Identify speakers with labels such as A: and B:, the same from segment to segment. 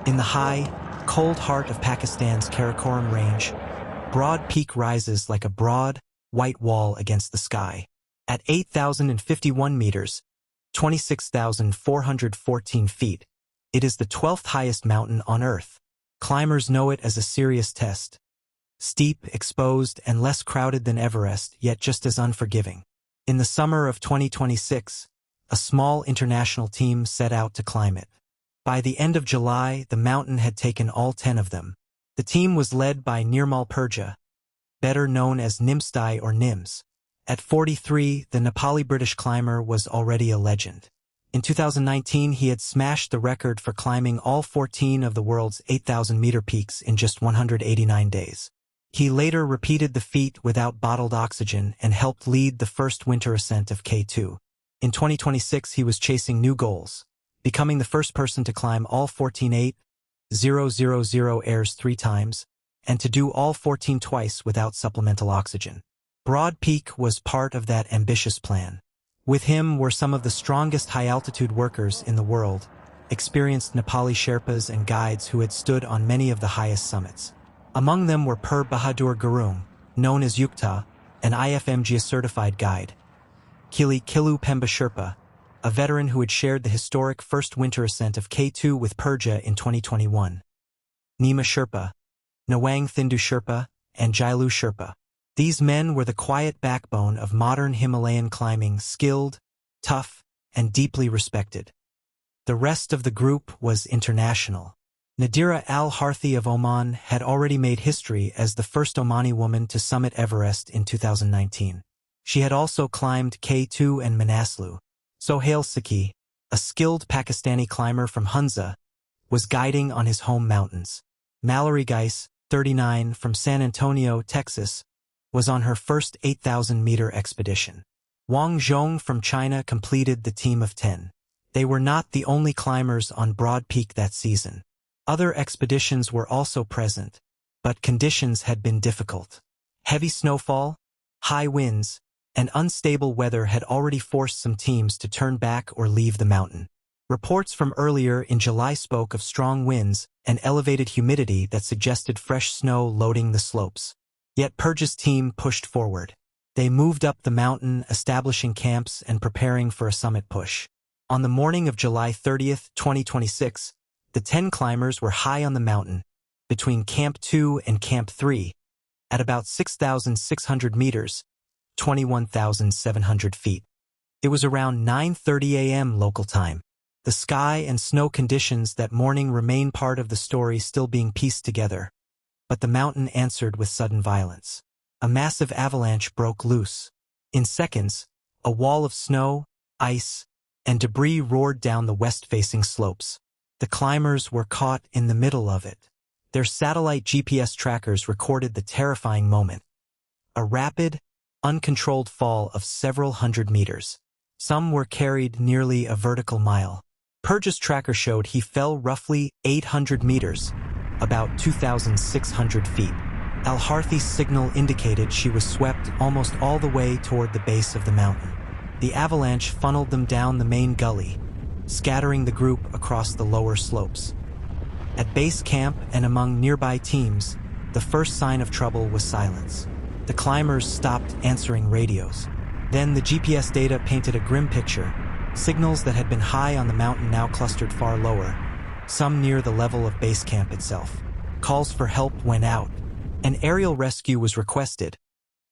A: In the high, cold heart of Pakistan's Karakoram range, Broad Peak rises like a broad, white wall against the sky. At 8,051 meters, 26,414 feet, it is the 12th highest mountain on Earth. Climbers know it as a serious test. Steep, exposed, and less crowded than Everest, yet just as unforgiving. In the summer of 2026, a small international team set out to climb it. By the end of July, the mountain had taken all 10 of them. The team was led by Nirmal Purja, better known as Nims or Nims. At 43, the Nepali-British climber was already a legend. In 2019, he had smashed the record for climbing all 14 of the world's 8,000-meter peaks in just 189 days. He later repeated the feat without bottled oxygen and helped lead the first winter ascent of K2. In 2026, he was chasing new goals, becoming the first person to climb all 14 8,000 airs 3 times, and to do all 14 twice without supplemental oxygen. Broad Peak was part of that ambitious plan. With him were some of the strongest high-altitude workers in the world, experienced Nepali Sherpas and guides who had stood on many of the highest summits. Among them were Pir Bahadur Gurung, known as Yukta, an IFMG-certified guide. Kili Kilu Pemba Sherpa, a veteran who had shared the historic first winter ascent of K2 with Purja in 2021. Nima Sherpa, Nawang Thindu Sherpa, and Jailu Sherpa. These men were the quiet backbone of modern Himalayan climbing, skilled, tough, and deeply respected. The rest of the group was international. Nadira Al-Harthi of Oman had already made history as the first Omani woman to summit Everest in 2019. She had also climbed K2 and Manaslu. Sohail Sikhi, a skilled Pakistani climber from Hunza, was guiding on his home mountains. Mallory Geis, 39, from San Antonio, Texas, was on her first 8,000-meter expedition. Wang Zhong from China completed the team of 10. They were not the only climbers on Broad Peak that season. Other expeditions were also present, but conditions had been difficult. Heavy snowfall, high winds, and unstable weather had already forced some teams to turn back or leave the mountain. Reports from earlier in July spoke of strong winds and elevated humidity that suggested fresh snow loading the slopes. Yet Purja's team pushed forward. They moved up the mountain, establishing camps and preparing for a summit push. On the morning of July 30, 2026, the 10 climbers were high on the mountain, between Camp 2 and Camp 3, at about 6,600 meters, 21,700 feet. It was around 9:30 a.m. local time. The sky and snow conditions that morning remain part of the story still being pieced together. But the mountain answered with sudden violence. A massive avalanche broke loose. In seconds, a wall of snow, ice, and debris roared down the west-facing slopes. The climbers were caught in the middle of it. Their satellite GPS trackers recorded the terrifying moment. A rapid, uncontrolled fall of several hundred meters. Some were carried nearly a vertical mile. Purja's tracker showed he fell roughly 800 meters, about 2,600 feet. Al-Harthi's signal indicated she was swept almost all the way toward the base of the mountain. The avalanche funneled them down the main gully, scattering the group across the lower slopes. At base camp and among nearby teams, the first sign of trouble was silence. The climbers stopped answering radios. Then the GPS data painted a grim picture. Signals that had been high on the mountain now clustered far lower, some near the level of base camp itself. Calls for help went out. An aerial rescue was requested,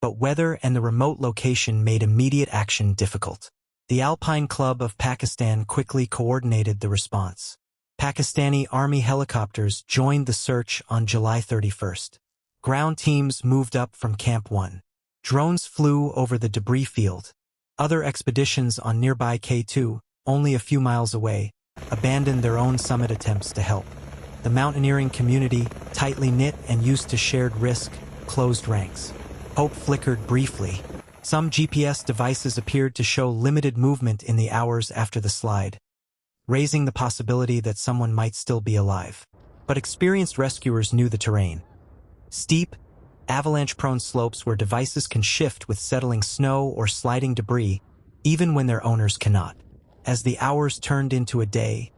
A: but weather and the remote location made immediate action difficult. The Alpine Club of Pakistan quickly coordinated the response. Pakistani Army helicopters joined the search on July 31st. Ground teams moved up from Camp 1. Drones flew over the debris field. Other expeditions on nearby K2, only a few miles away, abandoned their own summit attempts to help. The mountaineering community, tightly knit and used to shared risk, closed ranks. Hope flickered briefly. Some GPS devices appeared to show limited movement in the hours after the slide, raising the possibility that someone might still be alive. But experienced rescuers knew the terrain. Steep, avalanche-prone slopes where devices can shift with settling snow or sliding debris, even when their owners cannot. As the hours turned into a day,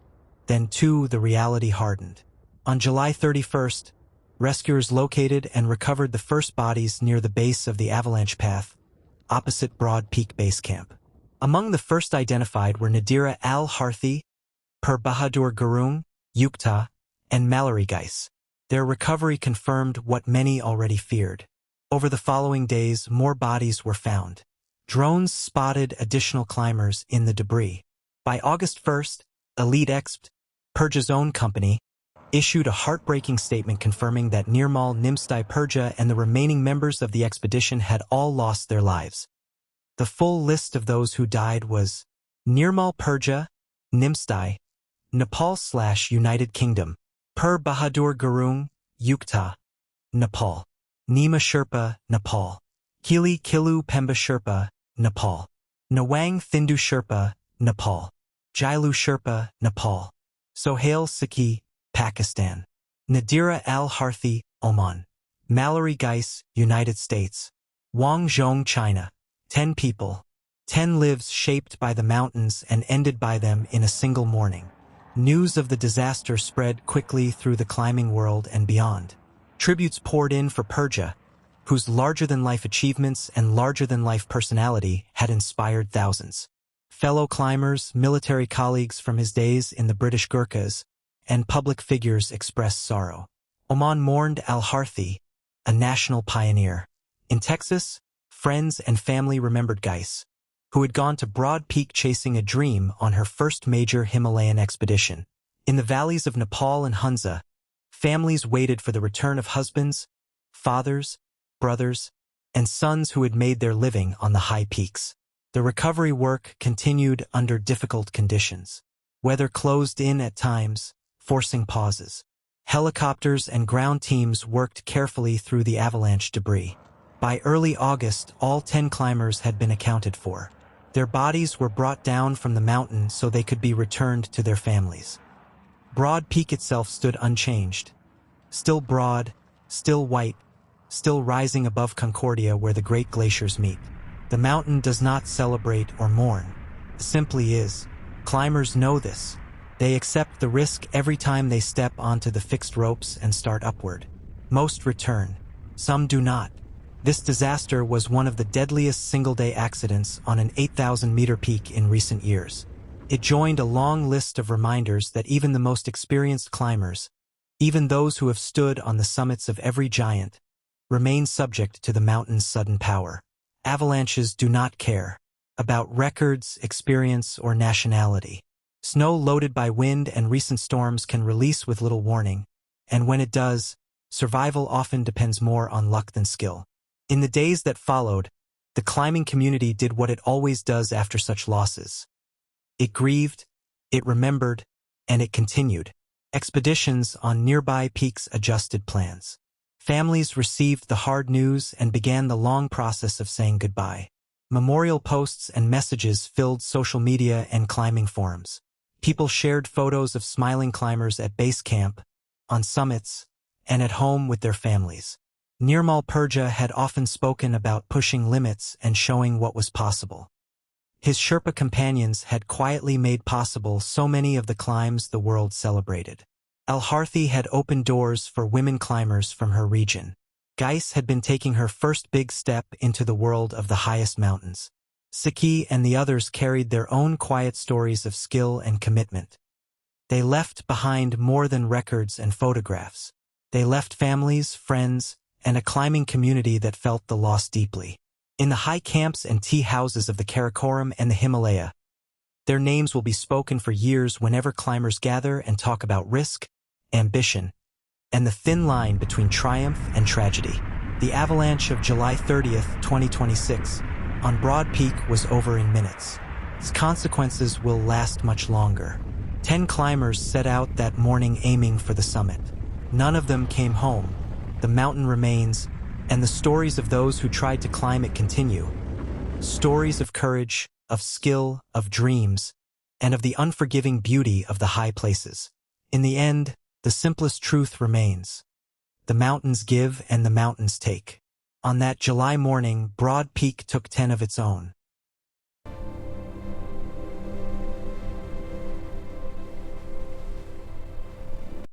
A: then two, the reality hardened. On July 31st, rescuers located and recovered the first bodies near the base of the avalanche path, opposite Broad Peak Base Camp. Among the first identified were Nadira al-Harthi, Pir Bahadur Gurung, Yukta, and Mallory Geis. Their recovery confirmed what many already feared. Over the following days, more bodies were found. Drones spotted additional climbers in the debris. By August 1st, Elite Exp, Purja's own company, issued a heartbreaking statement confirming that Nirmal, Nims Purja, and the remaining members of the expedition had all lost their lives. The full list of those who died was Nirmal Purja, Nims, Nepal/United Kingdom, Pir Bahadur Gurung, Yukta, Nepal, Nima Sherpa, Nepal, Kili Kilu Pemba Sherpa, Nepal, Nawang Thindu Sherpa, Nepal, Jailu Sherpa, Nepal, Sohail Sikhi, Pakistan, Nadira al-Harthi, Oman, Mallory Geis, United States, Wang Zhong, China. 10 people, 10 lives shaped by the mountains and ended by them in a single morning. News of the disaster spread quickly through the climbing world and beyond. Tributes poured in for Purja, whose larger-than-life achievements and larger-than-life personality had inspired thousands. Fellow climbers, military colleagues from his days in the British Gurkhas, and public figures expressed sorrow. Oman mourned al-Harthi, a national pioneer. In Texas, friends and family remembered Geis, who had gone to Broad Peak chasing a dream on her first major Himalayan expedition. In the valleys of Nepal and Hunza, families waited for the return of husbands, fathers, brothers, and sons who had made their living on the high peaks. The recovery work continued under difficult conditions. Weather closed in at times, forcing pauses. Helicopters and ground teams worked carefully through the avalanche debris. By early August, all 10 climbers had been accounted for. Their bodies were brought down from the mountain so they could be returned to their families. Broad Peak itself stood unchanged. Still broad, still white, still rising above Concordia where the great glaciers meet. The mountain does not celebrate or mourn. It simply is. Climbers know this. They accept the risk every time they step onto the fixed ropes and start upward. Most return. Some do not. This disaster was one of the deadliest single-day accidents on an 8,000-meter peak in recent years. It joined a long list of reminders that even the most experienced climbers, even those who have stood on the summits of every giant, remain subject to the mountain's sudden power. Avalanches do not care about records, experience, or nationality. Snow loaded by wind and recent storms can release with little warning, and when it does, survival often depends more on luck than skill. In the days that followed, the climbing community did what it always does after such losses. It grieved, it remembered, and it continued. Expeditions on nearby peaks adjusted plans. Families received the hard news and began the long process of saying goodbye. Memorial posts and messages filled social media and climbing forums. People shared photos of smiling climbers at base camp, on summits, and at home with their families. Nirmal Purja had often spoken about pushing limits and showing what was possible. His Sherpa companions had quietly made possible so many of the climbs the world celebrated. Al-Harthi had opened doors for women climbers from her region. Geis had been taking her first big step into the world of the highest mountains. Sikhi and the others carried their own quiet stories of skill and commitment. They left behind more than records and photographs. They left families, friends, and a climbing community that felt the loss deeply. In the high camps and tea houses of the Karakoram and the Himalaya, their names will be spoken for years whenever climbers gather and talk about risk, ambition, and the thin line between triumph and tragedy. The avalanche of July 30th, 2026, on Broad Peak was over in minutes. Its consequences will last much longer. 10 climbers set out that morning aiming for the summit. None of them came home. The mountain remains, and the stories of those who tried to climb it continue. Stories of courage, of skill, of dreams, and of the unforgiving beauty of the high places. In the end, the simplest truth remains. The mountains give and the mountains take. On that July morning, Broad Peak took 10 of its own.